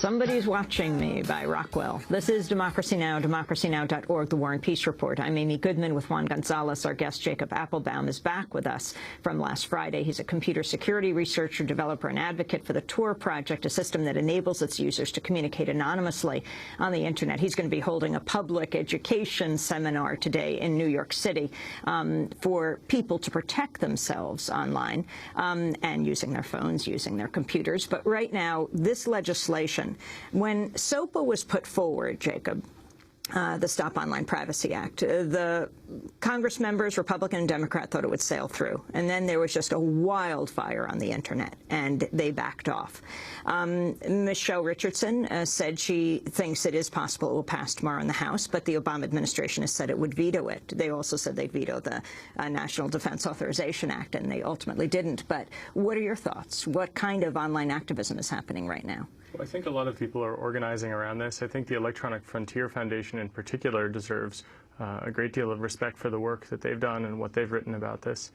Somebody's Watching Me by Rockwell. This is Democracy Now!, democracynow.org, The War and Peace Report. I'm Amy Goodman with Juan Gonzalez. Our guest, Jacob Appelbaum, is back with us from last Friday. He's a computer security researcher, developer, and advocate for the Tor Project, a system that enables its users to communicate anonymously on the Internet. He's going to be holding a public education seminar today in New York City for people to protect themselves online and using their phones, using their computers. But right now, this legislation, when SOPA was put forward, Jacob, the Stop Online Privacy Act, the Congress members, Republican and Democrat, thought it would sail through. And then there was just a wildfire on the Internet, and they backed off. Michelle Richardson said she thinks it is possible it will pass tomorrow in the House, but the Obama administration has said it would veto it. They also said they'd veto the National Defense Authorization Act, and they ultimately didn't. But what are your thoughts? What kind of online activism is happening right now? Well, I think a lot of people are organizing around this. I think the Electronic Frontier Foundation in particular deserves a great deal of respect for the work that they've done and what they've written about this.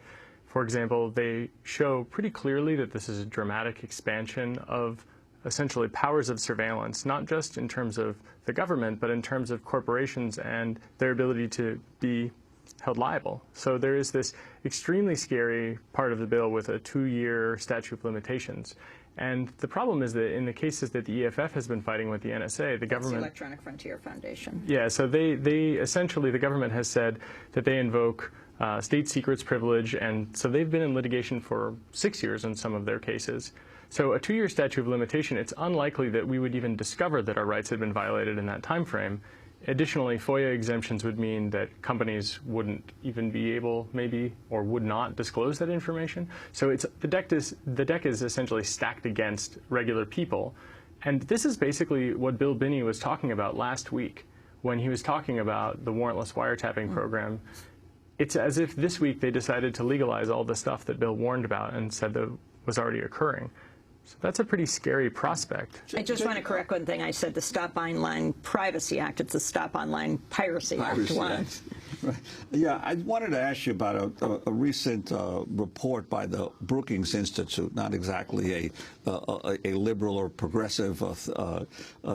For example, they show pretty clearly that this is a dramatic expansion of essentially powers of surveillance, not just in terms of the government, but in terms of corporations and their ability to be held liable. So there is this extremely scary part of the bill with a 2-year statute of limitations. And the problem is that in the cases that the EFF has been fighting with the NSA, the government... the Electronic Frontier Foundation. Yeah, so they essentially, the government has said that they invoke state secrets privilege, and so they've been in litigation for 6 years in some of their cases. So a 2-year statute of limitation, it's unlikely that we would even discover that our rights had been violated in that time frame. Additionally, FOIA exemptions would mean that companies wouldn't even be able, maybe, or would not disclose that information. So the deck is essentially stacked against regular people. And this is basically what Bill Binney was talking about last week when he was talking about the warrantless wiretapping program. It's as if this week they decided to legalize all the stuff that Bill warned about and said that was already occurring. So that's a pretty scary prospect. I just want to correct one thing. I said the Stop Online Privacy Act. It's the Stop Online Piracy Act. Right. Yeah, I wanted to ask you about a recent report by the Brookings Institute, not exactly a liberal or progressive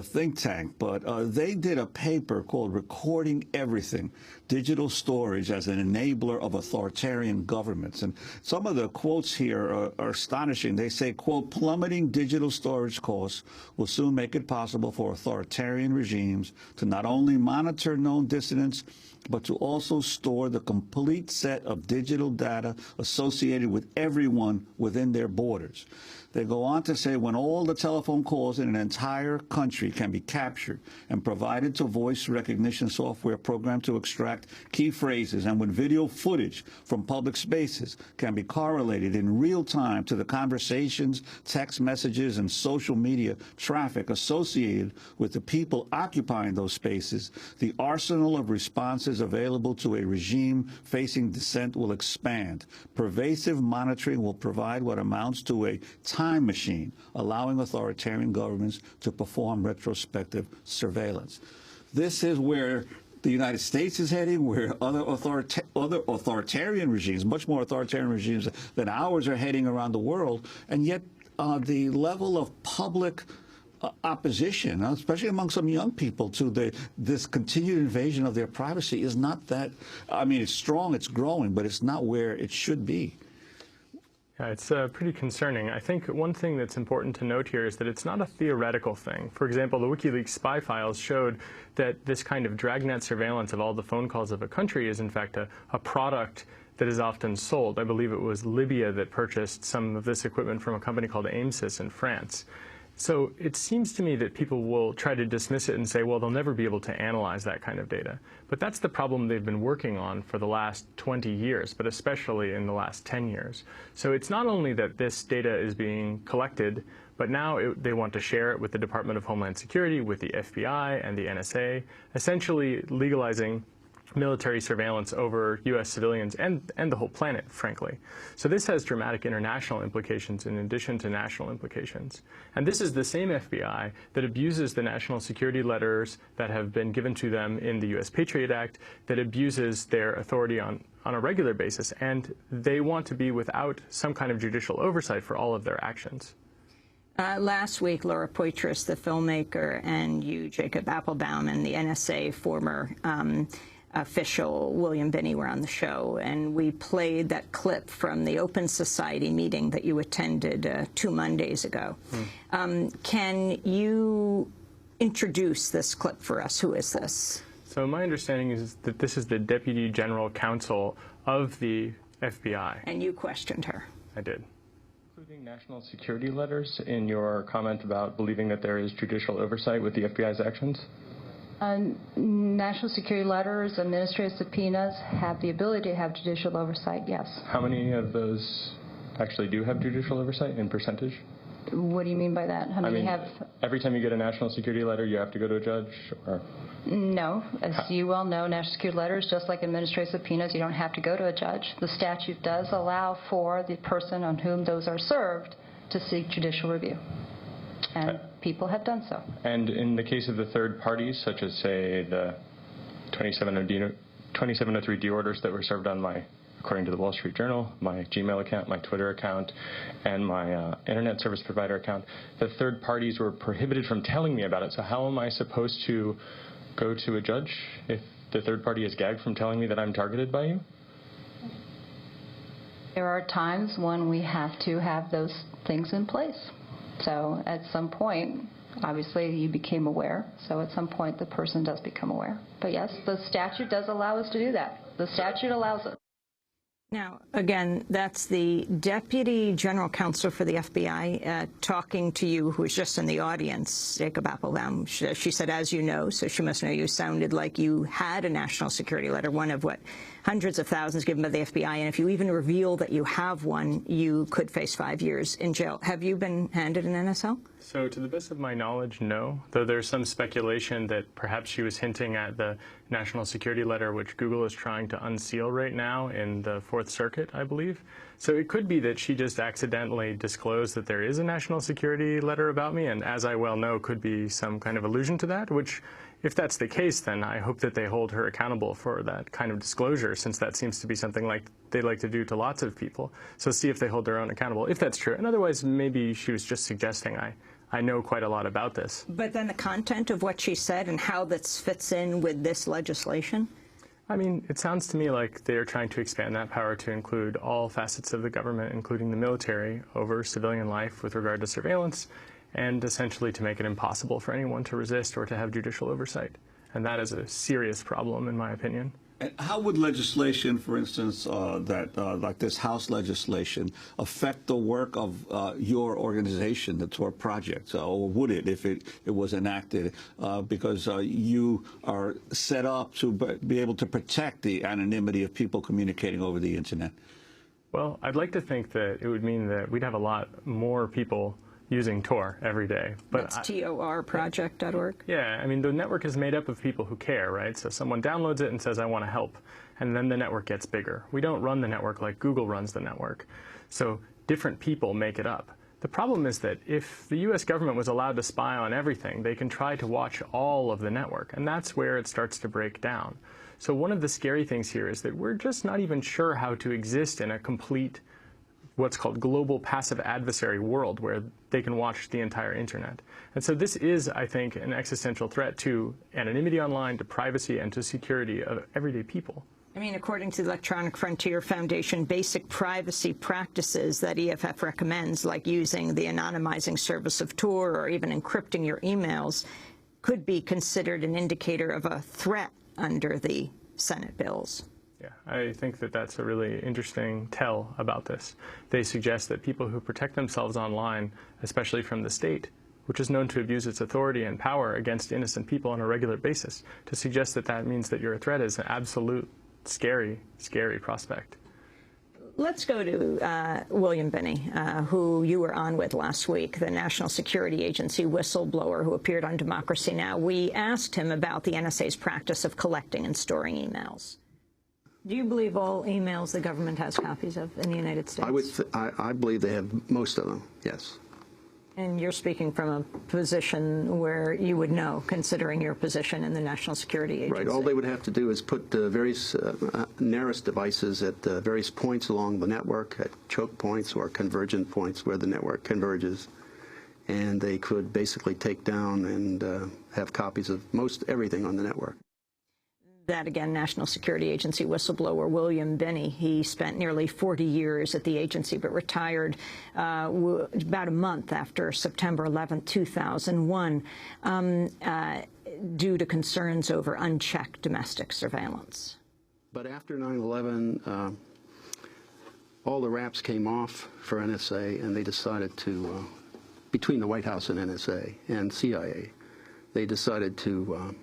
think tank, but they did a paper called Recording Everything, Digital Storage as an Enabler of Authoritarian Governments. And some of the quotes here are astonishing. They say, quote, plummeting digital storage costs will soon make it possible for authoritarian regimes to not only monitor known dissidents, but to also store the complete set of digital data associated with everyone within their borders. They go on to say when all the telephone calls in an entire country can be captured and provided to voice recognition software programmed to extract key phrases, and when video footage from public spaces can be correlated in real time to the conversations, text messages, and social media traffic associated with the people occupying those spaces, the arsenal of responses available to a regime facing dissent will expand. Pervasive monitoring will provide what amounts to a time machine, allowing authoritarian governments to perform retrospective surveillance. This is where the United States is heading, where other authoritarian regimes, much more authoritarian regimes than ours, are heading around the world. And yet the level of public opposition, especially among some young people, to this continued invasion of their privacy is not that, I mean, it's strong, it's growing, but it's not where it should be. Yeah, it's pretty concerning. I think one thing that's important to note here is that it's not a theoretical thing. For example, the WikiLeaks spy files showed that this kind of dragnet surveillance of all the phone calls of a country is in fact a product that is often sold. I believe it was Libya that purchased some of this equipment from a company called AIMSYS in France. So it seems to me that people will try to dismiss it and say, well, they'll never be able to analyze that kind of data. But that's the problem they've been working on for the last 20 years, but especially in the last 10 years. So it's not only that this data is being collected, but now they want to share it with the Department of Homeland Security, with the FBI and the NSA, essentially legalizing military surveillance over U.S. civilians and the whole planet, frankly. So this has dramatic international implications in addition to national implications. And this is the same FBI that abuses the national security letters that have been given to them in the U.S. Patriot Act, that abuses their authority on a regular basis. And they want to be without some kind of judicial oversight for all of their actions. Last week, Laura Poitras, the filmmaker, and you, Jacob Appelbaum, and the NSA former official William Binney were on the show, and we played that clip from the Open Society meeting that you attended 2 Mondays ago. Can you introduce this clip for us? Who is this? So my understanding is that this is the Deputy General Counsel of the FBI. And you questioned her. I did. Including national security letters in your comment about believing that there is judicial oversight with the FBI's actions? National security letters, administrative subpoenas have the ability to have judicial oversight, yes. How many of those actually do have judicial oversight in percentage? What do you mean by that? How many have? Every time you get a national security letter, you have to go to a judge? Or? No. As you well know, national security letters, just like administrative subpoenas, you don't have to go to a judge. The statute does allow for the person on whom those are served to seek judicial review. And people have done so. And in the case of the third parties, such as, say, the 2703D orders that were served on my, according to the Wall Street Journal, my Gmail account, my Twitter account, and my internet service provider account, the third parties were prohibited from telling me about it. So how am I supposed to go to a judge if the third party is gagged from telling me that I'm targeted by you? There are times when we have to have those things in place. So at some point, obviously you became aware, so at some point the person does become aware. But yes, the statute does allow us to do that. The statute allows it. Now, again, that's the Deputy General Counsel for the FBI talking to you, who was just in the audience, Jacob Appelbaum. She said, as you know, so she must know you sounded like you had a national security letter, one of what, hundreds of thousands given by the FBI, and if you even reveal that you have one, you could face 5 years in jail. Have you been handed an NSL? So to the best of my knowledge, no, though there's some speculation that perhaps she was hinting at the national security letter, which Google is trying to unseal right now in the Fourth Circuit, I believe. So it could be that she just accidentally disclosed that there is a national security letter about me, and as I well know, could be some kind of allusion to that, which, if that's the case, then I hope that they hold her accountable for that kind of disclosure, since that seems to be something like they like to do to lots of people. So see if they hold their own accountable, if that's true. And otherwise, maybe she was just suggesting I know quite a lot about this. But then the content of what she said and how this fits in with this legislation? I mean, it sounds to me like they're trying to expand that power to include all facets of the government, including the military, over civilian life with regard to surveillance, and essentially to make it impossible for anyone to resist or to have judicial oversight. And that is a serious problem, in my opinion. And how would legislation, for instance, like this House legislation, affect the work of your organization, the Tor Project, or would it if it was enacted? Because you are set up to be able to protect the anonymity of people communicating over the Internet. Well, I'd like to think that it would mean that we'd have a lot more people using Tor every day. But that's torproject.org? Yeah, I mean, the network is made up of people who care, right? So someone downloads it and says, I want to help, and then the network gets bigger. We don't run the network like Google runs the network. So different people make it up. The problem is that if the U.S. government was allowed to spy on everything, they can try to watch all of the network, and that's where it starts to break down. So one of the scary things here is that we're just not even sure how to exist in a complete what's called global passive adversary world where they can watch the entire Internet. And so this is, I think, an existential threat to anonymity online, to privacy, and to security of everyday people. I mean, according to the Electronic Frontier Foundation, basic privacy practices that EFF recommends, like using the anonymizing service of Tor or even encrypting your emails, could be considered an indicator of a threat under the Senate bills. Yeah, I think that that's a really interesting tell about this. They suggest that people who protect themselves online, especially from the state, which is known to abuse its authority and power against innocent people on a regular basis, to suggest that that means that you're a threat is an absolute scary, scary prospect. Let's go to William Binney, who you were on with last week, the National Security Agency whistleblower who appeared on Democracy Now! We asked him about the NSA's practice of collecting and storing emails. Do you believe all emails the government has copies of in the United States? I believe they have most of them, yes. And you're speaking from a position where you would know, considering your position in the National Security Agency. Right. All they would have to do is put various NARIS devices at various points along the network, at choke points or convergent points where the network converges, and they could basically take down and have copies of most everything on the network. That, again, National Security Agency whistleblower William Binney. He spent nearly 40 years at the agency, but retired about a month after September 11, 2001, due to concerns over unchecked domestic surveillance. But after 9/11, all the wraps came off for NSA, and they decided to, between the White House and NSA and CIA, they decided to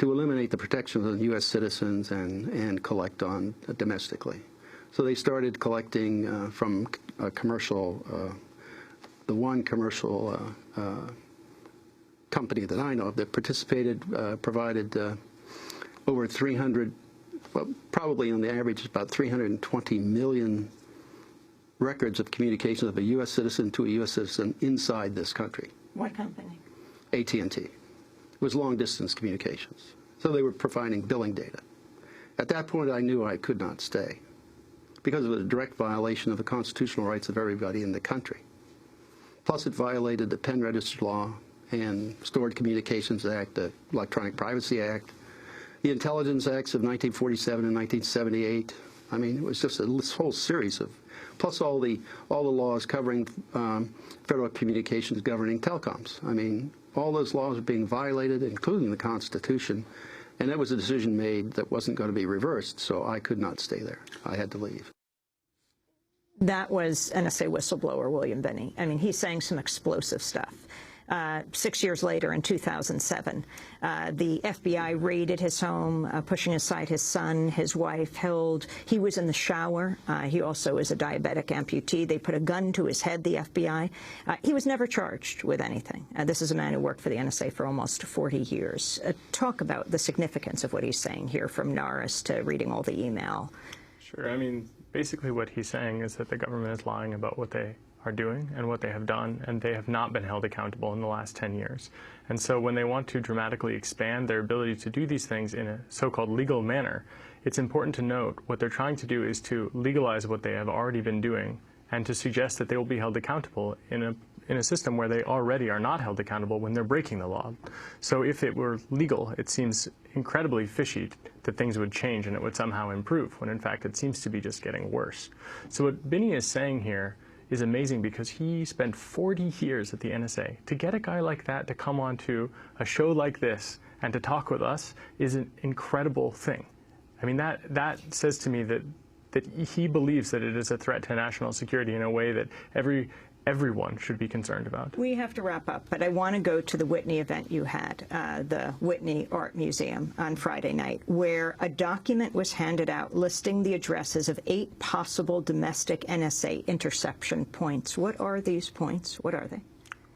eliminate the protections of U.S. citizens and collect on domestically. So they started collecting from a commercial, the one commercial company that I know of that participated, provided over 300, well, probably on the average about 320 million records of communications of a U.S. citizen to a U.S. citizen inside this country. What company? AT&T. It was long-distance communications. So they were providing billing data. At that point, I knew I could not stay because it was a direct violation of the constitutional rights of everybody in the country. Plus, it violated the Pen Register Law and Stored Communications Act, the Electronic Privacy Act, the Intelligence Acts of 1947 and 1978. I mean, it was just a whole series of, plus all the laws covering federal communications governing telecoms. I mean, all those laws are being violated, including the Constitution, and that was a decision made that wasn't going to be reversed, so I could not stay there. I had to leave. That was NSA whistleblower William Binney. I mean, he's saying some explosive stuff. 6 years later, in 2007, the FBI raided his home, pushing aside his son, his wife held. He was in the shower. He also is a diabetic amputee. They put a gun to his head, the FBI. He was never charged with anything. This is a man who worked for the NSA for almost 40 years. Talk about the significance of what he's saying here, from Norris to reading all the email. Sure. I mean, basically what he's saying is that the government is lying about what they are doing and what they have done, and they have not been held accountable in the last 10 years. And so when they want to dramatically expand their ability to do these things in a so-called legal manner, it's important to note what they're trying to do is to legalize what they have already been doing and to suggest that they will be held accountable in a system where they already are not held accountable when they're breaking the law. So if it were legal, it seems incredibly fishy that things would change and it would somehow improve, when in fact it seems to be just getting worse. So what Binney is saying here is amazing, because he spent 40 years at the NSA. To get a guy like that to come onto a show like this and to talk with us is an incredible thing. I mean, that says to me that he believes that it is a threat to national security in a way that everyone should be concerned about. We have to wrap up, but I want to go to the Whitney event you had, the Whitney Art Museum, on Friday night, where a document was handed out listing the addresses of 8 possible domestic NSA interception points. What are these points? What are they?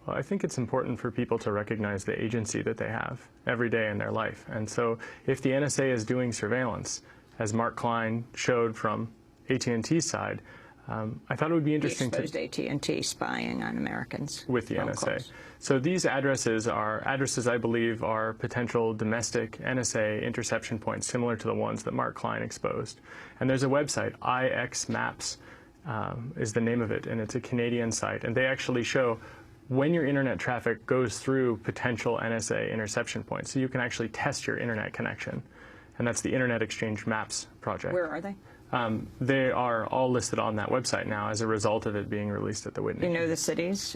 Well, I think it's important for people to recognize the agency that they have every day in their life. And so if the NSA is doing surveillance, as Mark Klein showed from AT&T's side, I thought it would be interesting to... He exposed AT&T spying on Americans. With the NSA. Calls. So these addresses are addresses, I believe, are potential domestic NSA interception points, similar to the ones that Mark Klein exposed. And there's a website, IXMaps is the name of it, and it's a Canadian site. And they actually show when your internet traffic goes through potential NSA interception points. So you can actually test your internet connection. And that's the Internet Exchange Maps project. Where are they? They are all listed on that website now as a result of it being released at the Whitney. You know the cities?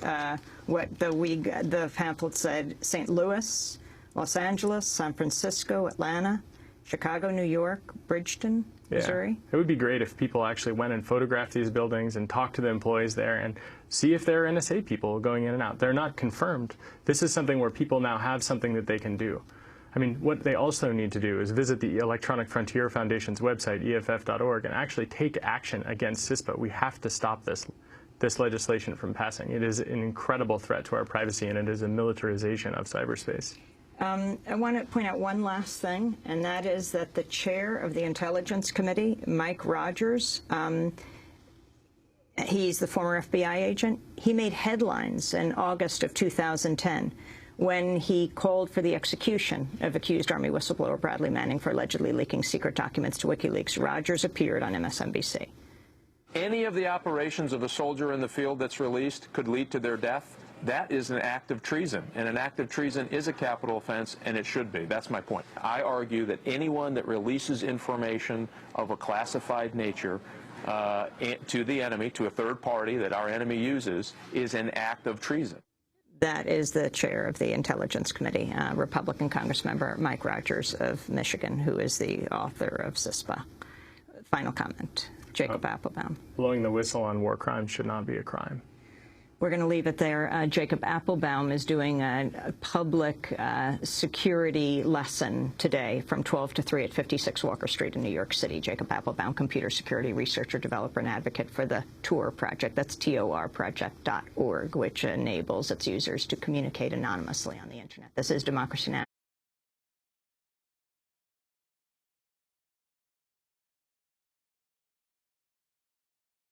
What the pamphlet said: St. Louis, Los Angeles, San Francisco, Atlanta, Chicago, New York, Bridgeton, Missouri. Yeah. It would be great if people actually went and photographed these buildings and talked to the employees there and see if there are NSA people going in and out. They're not confirmed. This is something where people now have something that they can do. I mean, what they also need to do is visit the Electronic Frontier Foundation's website, EFF.org, and actually take action against CISPA. We have to stop this legislation from passing. It is an incredible threat to our privacy, and it is a militarization of cyberspace. I want to point out one last thing, and that is that the chair of the Intelligence Committee, Mike Rogers, he's the former FBI agent. He made headlines in August of 2010 when he called for the execution of accused Army whistleblower Bradley Manning for allegedly leaking secret documents to WikiLeaks. Rogers appeared on MSNBC. Any of the operations of a soldier in the field that's released could lead to their death. that is an act of treason, and an act of treason is a capital offense, and it should be. That's my point. I argue that anyone that releases information of a classified nature to the enemy, to a third party that our enemy uses, is an act of treason. That is the chair of the Intelligence Committee, Republican Congressmember Mike Rogers of Michigan, who is the author of CISPA. Final comment, Jacob Appelbaum. Blowing the whistle on war crimes should not be a crime. We're going to leave it there. Jacob Appelbaum is doing a public security lesson today from 12 to 3 at 56 Walker Street in New York City. Jacob Appelbaum, computer security researcher, developer, and advocate for the Tor Project. That's torproject.org, which enables its users to communicate anonymously on the Internet. This is Democracy Now!